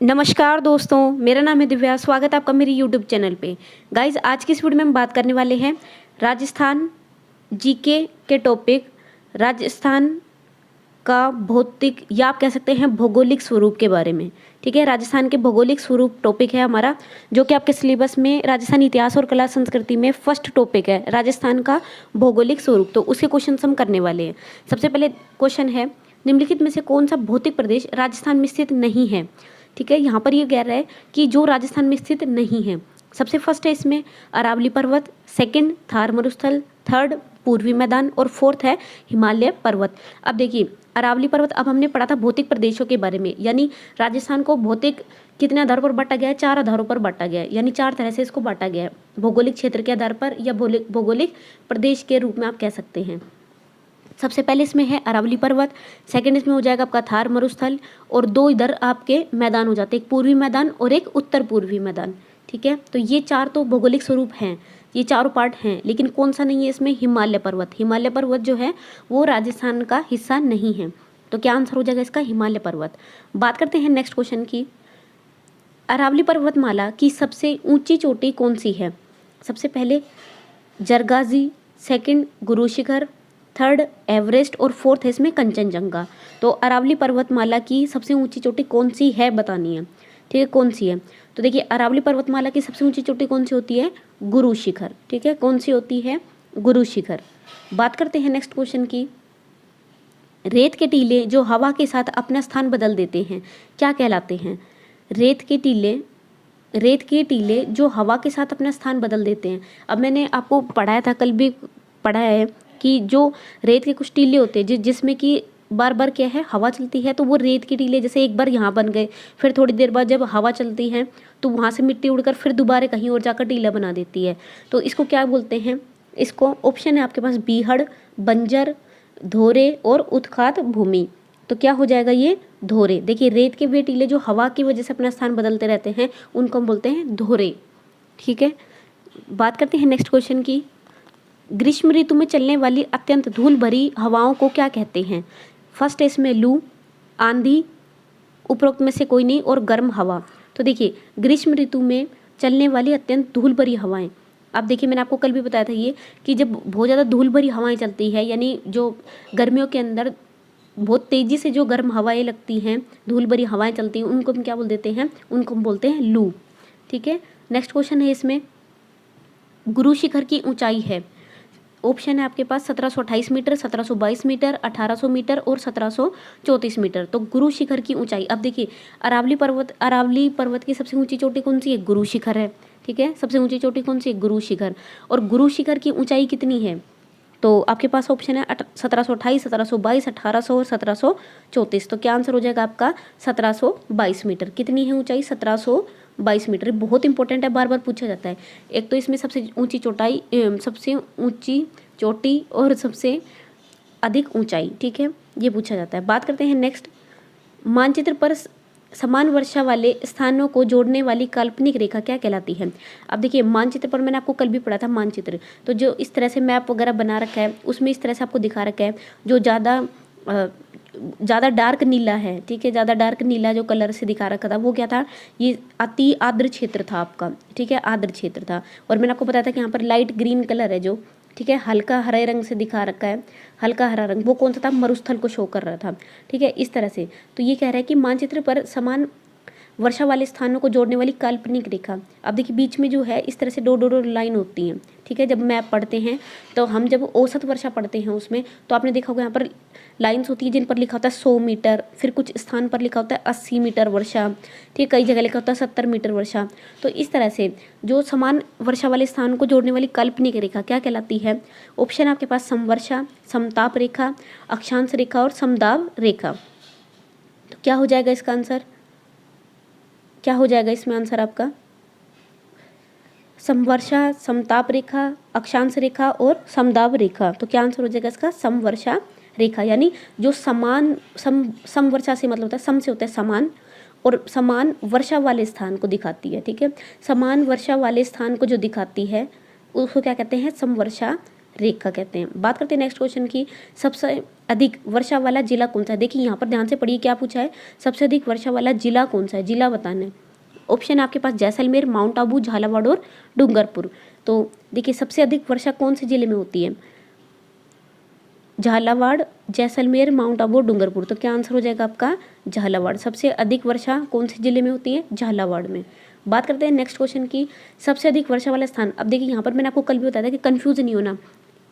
नमस्कार दोस्तों, मेरा नाम है दिव्या। स्वागत है आपका मेरे यूट्यूब चैनल पे। गाइज, आज की इस वीडियो में हम बात करने वाले हैं राजस्थान जीके के टॉपिक राजस्थान का भौतिक या आप कह सकते हैं भौगोलिक स्वरूप के बारे में। ठीक है, राजस्थान के भौगोलिक स्वरूप टॉपिक है हमारा, जो कि आपके सिलेबस में राजस्थानी इतिहास और कला संस्कृति में फर्स्ट टॉपिक है, राजस्थान का भौगोलिक स्वरूप। तो उसके क्वेश्चन हम करने वाले हैं। सबसे पहले क्वेश्चन है, निम्नलिखित में से कौन सा भौतिक प्रदेश राजस्थान में स्थित नहीं है। ठीक है, यहाँ पर ये कह रहा है कि जो राजस्थान में स्थित नहीं है। सबसे फर्स्ट है इसमें अरावली पर्वत, सेकंड थार मरुस्थल, थर्ड पूर्वी मैदान और फोर्थ है हिमालय पर्वत। अब देखिए, अरावली पर्वत, अब हमने पढ़ा था भौतिक प्रदेशों के बारे में, यानी राजस्थान को भौतिक कितने आधारों पर बांटा गया है, 4 आधारों पर बांटा गया है, यानी 4 तरह से इसको बांटा गया है, भौगोलिक क्षेत्र के आधार पर या भौगोलिक प्रदेश के रूप में आप कह सकते हैं। सबसे पहले इसमें है अरावली पर्वत, सेकंड इसमें हो जाएगा आपका थार मरुस्थल, और 2 इधर आपके मैदान हो जाते हैं, एक पूर्वी मैदान और एक उत्तर पूर्वी मैदान। ठीक है, तो ये 4 तो भौगोलिक स्वरूप हैं, ये चारों पार्ट हैं, लेकिन कौन सा नहीं है इसमें, हिमालय पर्वत। हिमालय पर्वत जो है वो राजस्थान का हिस्सा नहीं है, तो क्या आंसर हो जाएगा इसका, हिमालय पर्वत। बात करते हैं नेक्स्ट क्वेश्चन की। अरावली पर्वतमाला की सबसे ऊंची चोटी कौन सी है। सबसे पहले जरगाजी, second Guru Shikhar, third Everest और फोर्थ है इसमें कंचनजंगा। तो अरावली पर्वतमाला की सबसे ऊंची चोटी कौन सी है बतानी है। ठीक है, कौन सी है, तो देखिए अरावली पर्वतमाला की सबसे ऊंची चोटी कौन सी होती है, गुरु शिखर। ठीक है, कौन सी होती है, गुरु शिखर। बात करते हैं नेक्स्ट क्वेश्चन की। रेत के टीले जो हवा के साथ अपना स्थान बदल देते हैं क्या कहलाते हैं। रेत के टीले जो हवा के साथ अपना स्थान बदल देते हैं। अब मैंने आपको पढ़ाया था, कल भी पढ़ाया है कि जो रेत के कुछ टीले होते हैं जिसमें कि बार बार क्या है, हवा चलती है, तो वो रेत के टीले जैसे एक बार यहाँ बन गए, फिर थोड़ी देर बाद जब हवा चलती है तो वहाँ से मिट्टी उड़कर फिर दोबारा कहीं और जाकर टीला बना देती है। तो इसको क्या बोलते हैं, इसको ऑप्शन है आपके पास बीहड़, बंजर, धोरे और उत्खात भूमि। तो क्या हो जाएगा ये, धोरे। देखिए, रेत के वे टीले जो हवा की वजह से अपना स्थान बदलते रहते हैं उनको हम बोलते हैं धोरे। ठीक है, बात करते हैं नेक्स्ट क्वेश्चन की। ग्रीष्म ऋतु में चलने वाली अत्यंत धूल भरी हवाओं को क्या कहते हैं। फर्स्ट है इसमें लू, आंधी, उपरोक्त में से कोई नहीं, और गर्म हवा। तो देखिए, ग्रीष्म ऋतु में चलने वाली अत्यंत धूल भरी हवाएं, अब देखिए मैंने आपको कल भी बताया था ये कि जब बहुत ज़्यादा धूल भरी हवाएं चलती है, यानी जो गर्मियों के अंदर बहुत तेज़ी से जो गर्म हवाएं लगती हैं, धूल भरी हवाएं चलती हैं, उनको हम क्या बोल देते हैं, उनको हम बोलते हैं लू। ठीक है, नेक्स्ट क्वेश्चन है इसमें, गुरु शिखर की ऊंचाई है। ऑप्शन है आपके पास 1728 मीटर, 1722 मीटर, 1800 मीटर और 1734 मीटर। तो गुरु शिखर की ऊंचाई, अब देखिए अरावली पर्वत की सबसे ऊंची चोटी कौन सी है, गुरु शिखर है। ठीक है, सबसे ऊंची चोटी कौन सी है, गुरु शिखर। और गुरु शिखर की ऊंचाई कितनी है, तो आपके पास ऑप्शन है 1728, 1722, 1800 और 1734। तो क्या आंसर हो जाएगा आपका 1722 मीटर। कितनी है ऊंचाई, 1722 मीटर। बहुत इंपॉर्टेंट है, बार बार पूछा जाता है। एक तो इसमें सबसे ऊंची चोटी और सबसे अधिक ऊंचाई, ठीक है, ये पूछा जाता है। बात करते हैं नेक्स्ट, मानचित्र पर समान वर्षा वाले स्थानों को जोड़ने वाली काल्पनिक रेखा क्या कहलाती है। अब देखिए, मानचित्र पर मैंने आपको कल भी पढ़ा था मानचित्र, तो जो इस तरह से मैप वगैरह बना रखा है उसमें इस तरह से आपको दिखा रखा है, जो ज़्यादा डार्क नीला है। ठीक है, ज़्यादा डार्क नीला जो कलर से दिखा रखा था वो क्या था, ये अति आर्द्र क्षेत्र था आपका। ठीक है, आर्द्र क्षेत्र था। और मैंने आपको बताया था कि यहाँ पर लाइट ग्रीन कलर है जो, ठीक है, हल्का हरे रंग से दिखा रखा है, हल्का हरा रंग, वो कौन सा था, मरुस्थल को शो कर रहा था। ठीक है, इस तरह से। तो ये कह रहा है कि मानचित्र पर समान वर्षा वाले स्थानों को जोड़ने वाली काल्पनिक रेखा। अब देखिए, बीच में जो है इस तरह से दो लाइन होती हैं। ठीक है, जब मैप पढ़ते हैं तो हम जब औसत वर्षा पढ़ते हैं उसमें, तो आपने देखा होगा यहाँ पर लाइन्स होती है जिन पर लिखा होता है 100 मीटर, फिर कुछ स्थान पर लिखा होता है 80 मीटर वर्षा। ठीक है, कई जगह लिखा होता है 70 मीटर वर्षा। तो इस तरह से जो समान वर्षा वाले स्थान को जोड़ने वाली काल्पनिक रेखा क्या कहलाती है। ऑप्शन आपके पास समवर्षा, समताप रेखा, अक्षांश रेखा और समदाब रेखा। तो क्या हो जाएगा इसका आंसर, क्या हो जाएगा इसमें आंसर आपका, समवर्षा, समताप रेखा, अक्षांश रेखा और समदाब रेखा। तो क्या आंसर हो जाएगा इसका, समवर्षा रेखा, यानी जो समान समवर्षा से मतलब होता है, सम से होता है समान, और समान वर्षा वाले स्थान को दिखाती है। ठीक है, समान वर्षा वाले स्थान को जो दिखाती है उसको क्या कहते हैं, समवर्षा रेखा कहते हैं। बात करते हैं नेक्स्ट क्वेश्चन की, सबसे अधिक वर्षा वाला जिला कौन सा है। देखिए यहाँ पर ध्यान से पढ़िए क्या पूछा है, सबसे अधिक वर्षा वाला जिला कौन सा है, जिला बताना है। ऑप्शन आपके पास जैसलमेर, माउंट आबू, झालावाड़ और डूंगरपुर। तो देखिए सबसे अधिक वर्षा कौन से जिले में होती है, झालावाड़, जैसलमेर, माउंट आबू, डूंगरपुर। तो क्या आंसर हो जाएगा आपका झालावाड़। सबसे अधिक वर्षा कौन से जिले में होती है, झालावाड़ में। बात करते हैं नेक्स्ट क्वेश्चन की, सबसे अधिक वर्षा वाला स्थान। अब देखिए यहाँ पर मैंने आपको कल भी बताया था कि कंफ्यूज नहीं होना,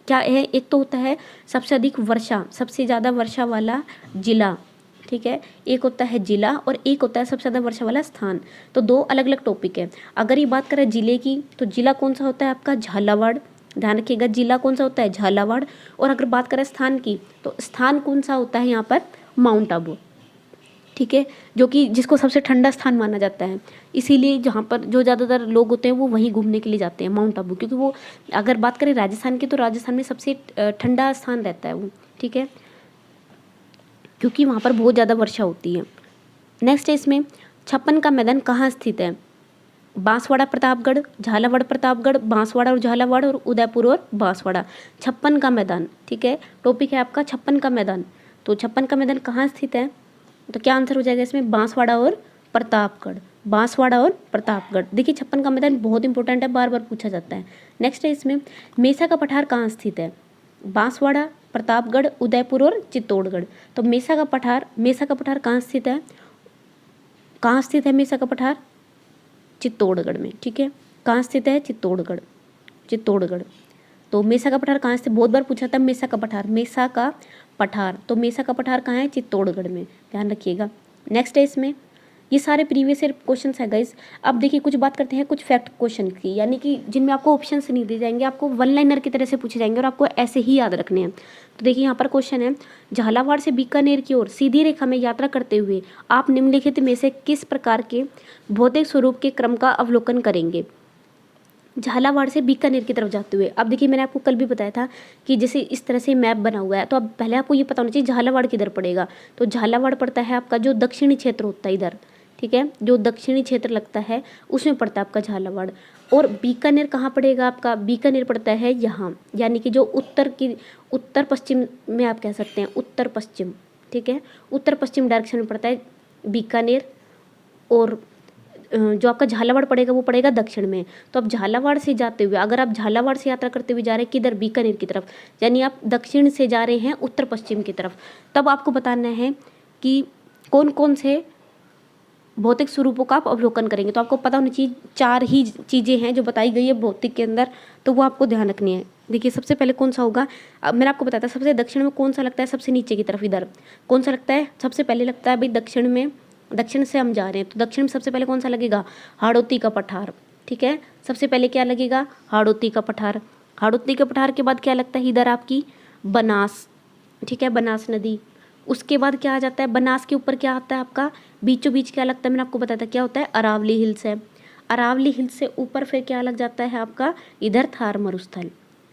क्या है, एक तो होता है सबसे अधिक वर्षा, सबसे ज़्यादा वर्षा वाला जिला, ठीक है, एक होता है जिला और एक होता है सबसे ज़्यादा वर्षा वाला स्थान। तो दो अलग अलग टॉपिक है। अगर ये बात करें जिले की, तो जिला कौन सा होता है आपका, झालावाड़। ध्यान रखिएगा जिला कौन सा होता है, झालावाड़। और अगर बात करें स्थान की, तो स्थान कौन सा होता है यहाँ पर, माउंट आबू, ठीक है, जो कि जिसको सबसे ठंडा स्थान माना जाता है। इसीलिए जहाँ पर जो ज़्यादातर लोग होते हैं वो वहीं घूमने के लिए जाते हैं, माउंट आबू, क्योंकि वो, अगर बात करें राजस्थान की, तो राजस्थान में सबसे ठंडा स्थान रहता है वो, ठीक है, क्योंकि वहाँ पर बहुत ज़्यादा वर्षा होती है। नेक्स्ट है इसमें, छप्पन का मैदान कहाँ स्थित है, बांसवाड़ा प्रतापगढ़, झालावाड़ प्रतापगढ़, बांसवाड़ा और झालावाड़, और उदयपुर और बांसवाड़ा। छप्पन का मैदान, ठीक है, टॉपिक है आपका छप्पन का मैदान। तो छप्पन का मैदान कहाँ स्थित है, तो क्या आंसर हो जाएगा इसमें, बांसवाड़ा और प्रतापगढ़, बांसवाड़ा और प्रतापगढ़। देखिए छप्पन का मैदान बहुत इंपॉर्टेंट है, बार बार पूछा जाता है। नेक्स्ट है इसमें, मेसा का पठार कहाँ स्थित है, बांसवाड़ा, प्रतापगढ़, उदयपुर और चित्तौड़गढ़। तो मेसा का पठार कहाँ स्थित है, कहाँ स्थित है मेसा का पठार, चित्तौड़गढ़ में, ठीक है, कहाँ स्थित है, चित्तौड़गढ़। तो मेसा का पठार कहाँ स्थित, बहुत बार पूछा था मेसा का पठार, तो मेसा का पठार कहाँ है, चित्तौड़गढ़ में, ध्यान रखिएगा। नेक्स्ट है इसमें, ये सारे प्रीवियस ईयर क्वेश्चन है गाइस। अब देखिए कुछ बात करते हैं कुछ फैक्ट क्वेश्चन की, यानी कि जिनमें आपको ऑप्शंस नहीं दिए जाएंगे, आपको वन लाइनर की तरह से पूछे जाएंगे और आपको ऐसे ही याद रखने हैं। तो देखिए यहाँ पर क्वेश्चन है, झालावाड़ से बीकानेर की ओर सीधी रेखा में यात्रा करते हुए आप निम्नलिखित में से किस प्रकार के भौतिक स्वरूप के क्रम का अवलोकन करेंगे, झालावाड़ से बीकानेर की तरफ जाते हुए। अब देखिए मैंने आपको कल भी बताया था कि जैसे इस तरह से मैप बना हुआ है, तो अब पहले आपको ये पता होना चाहिए झालावाड़ किधर पड़ेगा। तो झालावाड़ पड़ता है आपका जो दक्षिणी क्षेत्र होता है इधर, ठीक है, जो दक्षिणी क्षेत्र लगता है उसमें पड़ता है आपका झालावाड़। और बीकानेर कहाँ पड़ेगा आपका, बीकानेर पड़ता है यहाँ, यानी कि जो उत्तर पश्चिम में आप कह सकते हैं, उत्तर पश्चिम, ठीक है, उत्तर पश्चिम डायरेक्शन में पड़ता है बीकानेर। और जो आपका झालावाड़ पड़ेगा वो पड़ेगा दक्षिण में। तो अब झालावाड़ से जाते हुए, अगर आप झालावाड़ से यात्रा करते हुए जा रहे हैं किधर, बीकानेर की तरफ, यानी आप दक्षिण से जा रहे हैं उत्तर पश्चिम की तरफ, तब आपको बताना है कि कौन कौन से भौतिक स्वरूपों का आप अवलोकन करेंगे। तो आपको पता होनी चाहिए 4 ही चीज़ें हैं जो बताई गई है भौतिक के अंदर, तो वो आपको ध्यान रखनी है। देखिए सबसे पहले कौन सा होगा, अब मैंने आपको बताया था सबसे दक्षिण में कौन सा लगता है, सबसे नीचे की तरफ इधर कौन सा लगता है, सबसे पहले लगता है भाई दक्षिण में, दक्षिण से हम जा रहे हैं तो दक्षिण में सबसे पहले कौन सा लगेगा, हाड़ौती का पठार, ठीक है, सबसे पहले क्या लगेगा, हाड़ौती का पठार। हाड़ौती के पठार के बाद क्या लगता है इधर आपकी बनास, ठीक है, बनास नदी। उसके बाद क्या आ जाता है, बनास के ऊपर क्या आता है आपका, बीचों बीच क्या लगता है, मैंने आपको बताया था क्या होता है, अरावली हिल्स है। अरावली हिल्स से ऊपर फिर क्या लग जाता है आपका इधर थार मरुस्थल,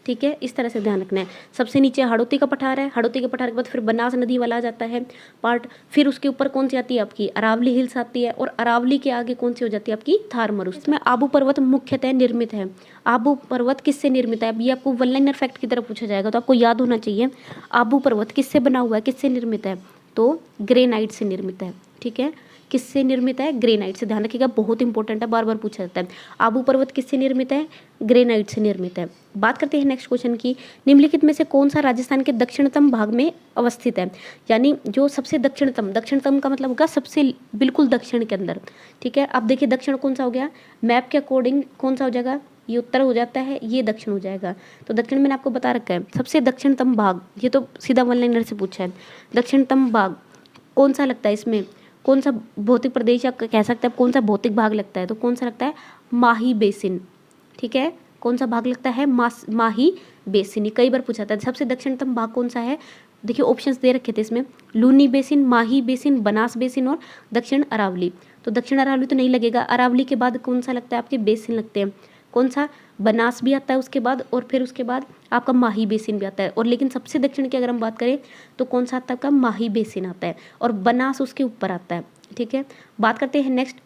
ठीक है, इस तरह से ध्यान रखना है। सबसे नीचे हाड़ौती का पठार है, हाड़ौती के पठार के बाद फिर बनास नदी वाला आ जाता है पार्ट, फिर उसके ऊपर कौन सी आती है आपकी अरावली हिल्स आती है, और अरावली के आगे कौन सी हो जाती है आपकी थार मरुस्थल। इसमें आबू पर्वत मुख्यतः निर्मित है। आबू पर्वत किससे निर्मित है, अब ये आपको वन लाइनर फैक्ट की तरह पूछा जाएगा, तो आपको याद होना चाहिए आबू पर्वत किससे बना हुआ है, किससे निर्मित है, तो ग्रेनाइट से निर्मित है, ठीक है, किससे निर्मित है, ग्रेनाइट से। ध्यान रखिएगा बहुत इंपॉर्टेंट है, बार बार पूछा जाता है। आबू पर्वत किससे निर्मित है, ग्रेनाइट से निर्मित है। बात करते हैं नेक्स्ट क्वेश्चन की, निम्नलिखित में से कौन सा राजस्थान के दक्षिणतम भाग में अवस्थित है, यानी जो सबसे दक्षिणतम का मतलब होगा सबसे बिल्कुल दक्षिण के अंदर, ठीक है। अब देखिए दक्षिण कौन सा हो गया, मैप के अकॉर्डिंग कौन सा हो जाएगा, ये उत्तर हो जाता है, ये दक्षिण हो जाएगा। तो दक्षिण मैंने आपको बता रखा है, सबसे दक्षिणतम भाग, ये तो सीधा वन लाइनर से पूछा है। दक्षिणतम भाग कौन सा लगता है, इसमें कौन सा भौतिक प्रदेश आप कह सकते हैं, कौन सा भौतिक भाग लगता है, तो कौन सा लगता है, माही बेसिन, ठीक है, कौन सा भाग लगता है, माही बेसिन। कई बार पूछा था सबसे दक्षिणतम भाग कौन सा है, देखिए ऑप्शंस दे रखे थे इसमें, लूनी बेसिन, माही बेसिन, बनास बेसिन और दक्षिण अरावली। तो दक्षिण अरावली तो नहीं लगेगा, अरावली के बाद कौन सा लगता है आपके बेसिन लगते हैं, कौन सा, बनास भी आता है उसके बाद, और फिर उसके बाद आपका माही बेसिन भी आता है। और लेकिन सबसे दक्षिण की अगर हम बात करें तो कौन सा आता है आपका, माही बेसिन आता है, और बनास उसके ऊपर आता है, ठीक है। बात करते हैं नेक्स्ट,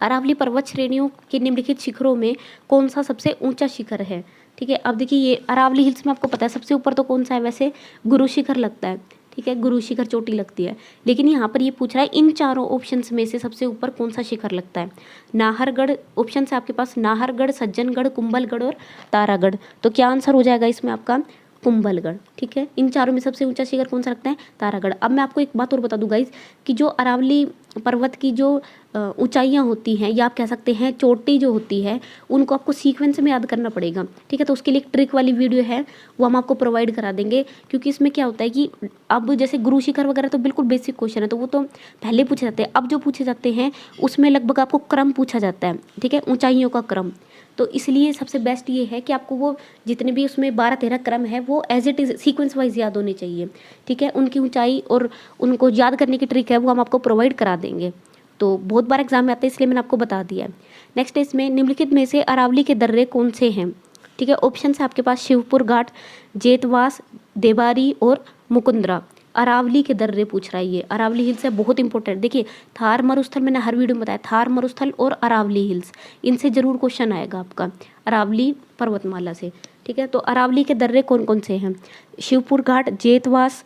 अरावली पर्वत श्रेणियों के निम्नलिखित शिखरों में कौन सा सबसे ऊंचा शिखर है, ठीक है। अब देखिए ये अरावली हिल्स में आपको पता है सबसे ऊपर तो कौन सा है, वैसे गुरु शिखर लगता है, ठीक है, गुरु शिखर चोटी लगती है। लेकिन यहाँ पर ये पूछ रहा है इन चारों ऑप्शंस में से सबसे ऊपर कौन सा शिखर लगता है। नाहरगढ़ ऑप्शन है आपके पास, नाहरगढ़, सज्जनगढ़, कुंभलगढ़ और तारागढ़। तो क्या आंसर हो जाएगा इसमें आपका कुंभलगढ़, ठीक है। इन चारों में सबसे ऊंचा शिखर कौन सा लगता है, तारागढ़। अब मैं आपको एक बात और बता दूं गाइज कि जो अरावली पर्वत की जो ऊंचाइयां होती हैं या आप कह सकते हैं चोटी जो होती है, उनको आपको सीक्वेंस में याद करना पड़ेगा, ठीक है। तो उसके लिए एक ट्रिक वाली वीडियो है, वो हम आपको प्रोवाइड करा देंगे, क्योंकि इसमें क्या होता है कि अब जैसे गुरु शिखर वगैरह तो बिल्कुल बेसिक क्वेश्चन है, तो वो तो पहले पूछे जाते हैं। अब जो पूछे जाते हैं उसमें लगभग आपको क्रम पूछा जाता है, ठीक है, ऊंचाइयों का क्रम। तो इसलिए सबसे बेस्ट ये है कि आपको वो जितने भी उसमें 12-13 क्रम है वो as it is sequence wise याद होने चाहिए, ठीक है। उनकी ऊंचाई और उनको याद करने की ट्रिक है वो हम आपको प्रोवाइड करा देंगे। तो बहुत बार एग्जाम में आते हैं इसलिए मैंने आपको बता दिया है। नेक्स्ट है इसमें निम्नलिखित में से अरावली के दर्रे कौन से हैं, ठीक है। ऑप्शन है आपके पास शिवपुर घाट, जेतवास, देबारी और मुकुंदरा। अरावली के दर्रे पूछ रहा है ये, अरावली हिल्स है, बहुत इंपॉर्टेंट। देखिए थार मरुस्थल मैंने हर वीडियो में बताया, थार मरुस्थल और अरावली हिल्स, इनसे जरूर क्वेश्चन आएगा आपका अरावली पर्वतमाला से, ठीक है। तो अरावली के दर्रे कौन कौन से हैं, शिवपुर घाट, जेतवास,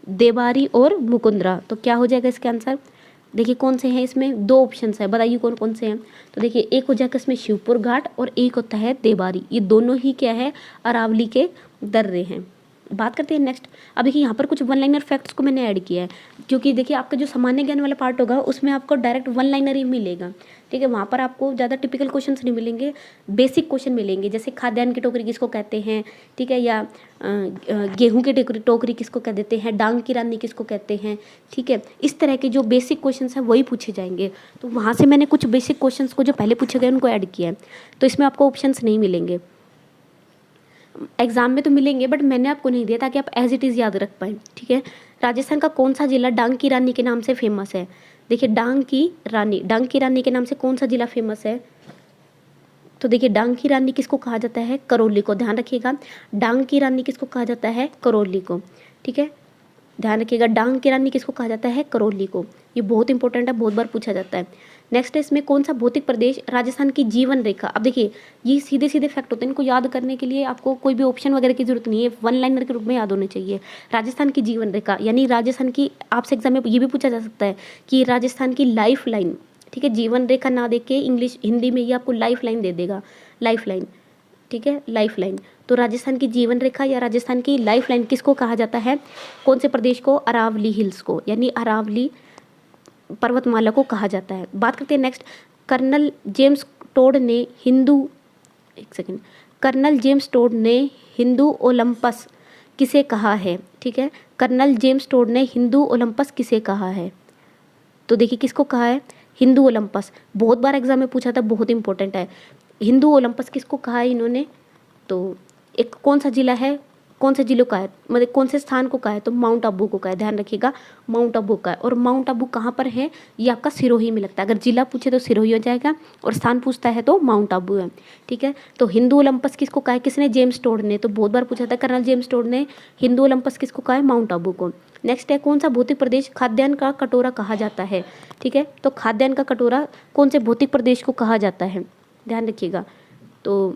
देबारी और मुकुंदरा। तो क्या हो जाएगा इसका आंसर, देखिए कौन से हैं इसमें, दो ऑप्शन है, बताइए कौन कौन से हैं। तो देखिए एक हो जाएगा इसमें शिवपुर घाट और एक होता है देबारी, ये दोनों ही क्या है, अरावली के दर्रे हैं। बात करते हैं नेक्स्ट। अब देखिए यहाँ पर कुछ वन लाइनर फैक्ट्स को मैंने ऐड किया है, क्योंकि देखिए आपका जो सामान्य ज्ञान वाला पार्ट होगा उसमें आपको डायरेक्ट वन लाइनर ही मिलेगा, ठीक है। वहाँ पर आपको ज़्यादा टिपिकल क्वेश्चंस नहीं मिलेंगे, बेसिक क्वेश्चन मिलेंगे, जैसे खाद्यान्न की टोकरी किसको कहते हैं, ठीक है, या गेहूँ की टोकरी किसको कह देते हैं, डांग की रानी किसको कहते हैं, ठीक है। इस तरह के जो बेसिक क्वेश्चन हैं वही पूछे जाएंगे। तो वहाँ से मैंने कुछ बेसिक क्वेश्चन को जो पहले पूछे गए उनको ऐड किया है, तो इसमें आपको ऑप्शन नहीं मिलेंगे, एग्जाम में तो मिलेंगे बट मैंने आपको नहीं दिया ताकि आप एज इट इज़ याद रख पाएँ, ठीक है। राजस्थान का कौन सा जिला डांग की रानी के नाम से फेमस है, देखिए डांग की रानी के नाम से कौन सा जिला फेमस है। तो देखिए डांग की रानी किसको कहा जाता है, करौली को, ध्यान रखिएगा, डांग की रानी किसको कहा जाता है, करौली को, ठीक है, ध्यान रखिएगा, डांग की रानी किसको कहा जाता है, करौली को। ये बहुत इंपॉर्टेंट है, बहुत बार पूछा जाता है। नेक्स्ट है इसमें कौन सा भौतिक प्रदेश राजस्थान की जीवन रेखा। अब देखिए ये सीधे सीधे फैक्ट होते हैं, इनको याद करने के लिए आपको कोई भी ऑप्शन वगैरह की जरूरत नहीं है, वन लाइनर के रूप में याद होने चाहिए। राजस्थान की जीवन रेखा यानी राजस्थान की, आपसे एग्जाम में ये भी पूछा जा सकता है कि राजस्थान की लाइफ लाइन, ठीक है, जीवन रेखा ना दे के इंग्लिश हिंदी में ये आपको लाइफ लाइन दे देगा, लाइफ लाइन, ठीक है, लाइफ लाइन। तो राजस्थान की जीवन रेखा या राजस्थान की लाइफ लाइन किसको कहा जाता है, कौन से प्रदेश को, अरावली हिल्स को, यानी अरावली पर्वतमाला को कहा जाता है। बात करते हैं नेक्स्ट, कर्नल जेम्स टोड ने हिंदू ओलंपस किसे कहा है, ठीक है, कर्नल जेम्स टोड ने हिंदू ओलंपस किसे कहा है। तो देखिए किसको कहा है, हिंदू ओलंपस, बहुत बार एग्जाम में पूछा था, बहुत इंपॉर्टेंट है। हिंदू ओलंपस किसको कहा है इन्होंने, तो एक कौन सा जिला है, कौन से जिलों का है, मतलब कौन से स्थान को कहा है, तो माउंट आबू को कहा है, ध्यान रखिएगा, माउंट आबू का है। और माउंट आबू कहाँ पर है, ये आपका सिरोही में लगता है, अगर जिला पूछे तो सिरोही हो जाएगा और स्थान पूछता है तो माउंट आबू है, ठीक है। तो हिंदू ओलंपस किसको कहा है, किसने, जेम्स टोड ने, तो बहुत बार पूछा था, कर्नल जेम्स टोड ने हिंदू ओलंपस किसको कहा है, माउंट आबू को। नेक्स्ट है कौन सा भौतिक प्रदेश खाद्यान्न का कटोरा कहा जाता है, ठीक है। तो खाद्यान्न का कटोरा कौन से भौतिक प्रदेश को कहा जाता है, ध्यान रखिएगा, तो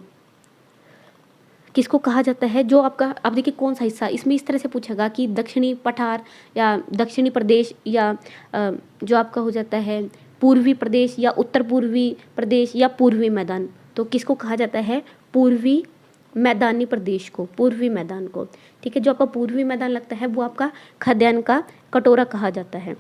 किसको कहा जाता है, जो आपका, अब देखिए कौन सा हिस्सा, इसमें इस तरह से पूछेगा कि दक्षिणी पठार या दक्षिणी प्रदेश या जो आपका हो जाता है पूर्वी प्रदेश या उत्तर पूर्वी प्रदेश या पूर्वी मैदान। तो किसको कहा जाता है, पूर्वी मैदानी प्रदेश को, पूर्वी मैदान को, ठीक है। जो आपका पूर्वी मैदान लगता है वो आपका खाद्यान्न का कटोरा कहा जाता है।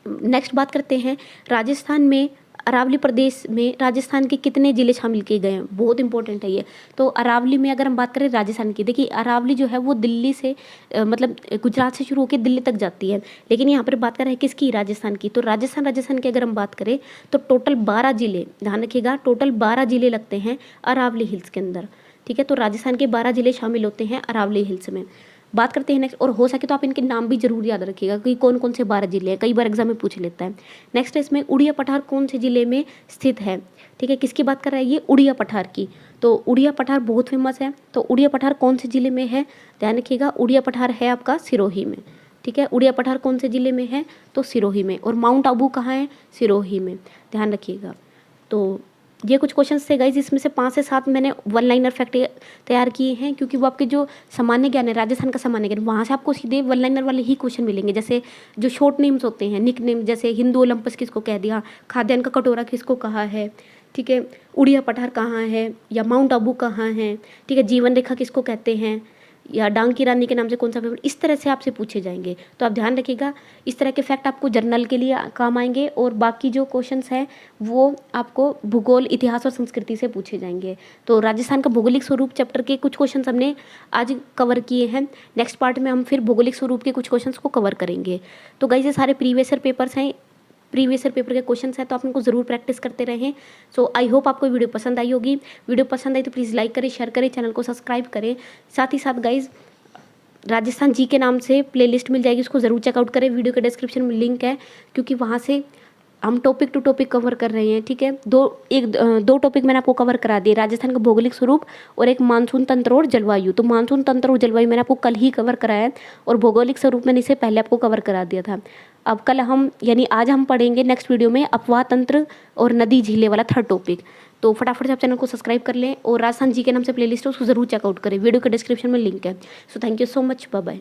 नेक्स्ट बात करते हैं, राजस्थान में अरावली प्रदेश में राजस्थान के कितने ज़िले शामिल किए गए हैं, बहुत इंपॉर्टेंट है ये। तो अरावली में अगर हम बात करें राजस्थान की, देखिए अरावली जो है वो दिल्ली से मतलब गुजरात से शुरू होकर दिल्ली तक जाती है, लेकिन यहाँ पर बात कर रहे हैं किसकी, राजस्थान की। तो राजस्थान की अगर हम बात करें तो टोटल 12 ज़िले, ध्यान रखिएगा, टोटल 12 ज़िले लगते हैं अरावली हिल्स के अंदर, ठीक है। तो राजस्थान के 12 ज़िले शामिल होते हैं अरावली हिल्स में। बात करते हैं नेक्स्ट, और हो सके तो आप इनके नाम भी जरूर याद रखिएगा कि कौन कौन से 12 जिले हैं, कई बार एग्जाम में पूछ लेता है। नेक्स्ट है इसमें उड़िया पठार कौन से जिले में स्थित है, ठीक है, किसकी बात कर रहा है ये, उड़िया पठार की। तो उड़िया पठार बहुत फेमस है, तो उड़िया पठार कौन से जिले में है, ध्यान रखिएगा, उड़िया पठार है आपका सिरोही में, ठीक है। उड़िया पठार कौन से जिले में है, तो सिरोही में। और माउंट आबू कहाँ है, सिरोही में, ध्यान रखिएगा। तो ये कुछ क्वेश्चंस थे गाइज, इसमें से 5 से 7 मैंने वन लाइनर फैक्ट तैयार किए हैं, क्योंकि वो आपके जो सामान्य ज्ञान है, राजस्थान का सामान्य ज्ञान, वहाँ से आपको सीधे वन लाइनर वाले ही क्वेश्चन मिलेंगे। जैसे जो शॉर्ट नेम्स होते हैं, निक नेम, जैसे हिंदू ओलंपस किसको कह दिया, खाद्यान्न का कटोरा किसको कहा है, ठीक है, उड़िया पठार कहाँ है, या माउंट आबू कहाँ है, ठीक है, जीवन रेखा किसको कहते हैं, या डांग की रानी के नाम से कौन सा पेपर, इस तरह से आपसे पूछे जाएंगे। तो आप ध्यान रखिएगा, इस तरह के फैक्ट आपको जर्नल के लिए काम आएंगे, और बाकी जो क्वेश्चंस हैं वो आपको भूगोल, इतिहास और संस्कृति से पूछे जाएंगे। तो राजस्थान का भौगोलिक स्वरूप चैप्टर के कुछ क्वेश्चंस हमने आज कवर किए हैं। नेक्स्ट पार्ट में हम फिर भौगोलिक स्वरूप के कुछ क्वेश्चंस को कवर करेंगे। तो गाइस, ये सारे प्रीवियस ईयर पेपर्स हैं, प्रीवियस ईयर पेपर के क्वेश्चंस हैं, तो आप इनको ज़रूर प्रैक्टिस करते रहें। सो आई होप आपको वीडियो पसंद आई होगी। वीडियो पसंद आई तो प्लीज़ लाइक करें, शेयर करें, चैनल को सब्सक्राइब करें। साथ ही साथ गाइज, राजस्थान जी के नाम से प्लेलिस्ट मिल जाएगी, उसको ज़रूर चेकआउट करें। वीडियो के डिस्क्रिप्शन में लिंक है, क्योंकि वहाँ से हम टॉपिक टू टॉपिक कवर कर रहे हैं, ठीक है। दो टॉपिक मैंने आपको कवर करा दिए, राजस्थान का भौगोलिक स्वरूप और एक मानसून तंत्र और जलवायु। तो मानसून तंत्र और जलवायु मैंने आपको कल ही कवर कराया है, और भौगोलिक स्वरूप मैंने इसे पहले आपको कवर करा दिया था। अब कल हम, यानी आज हम पढ़ेंगे नेक्स्ट वीडियो में अपवाह तंत्र और नदी झीलें वाला थर्ड टॉपिक। तो फटाफट से आप चैनल को सब्सक्राइब कर लें, और राजस्थान जी के नाम से प्लेलिस्ट है, उसको जरूर चेकआउट करें। वीडियो के डिस्क्रिप्शन में लिंक है। So thank you so much, bye bye.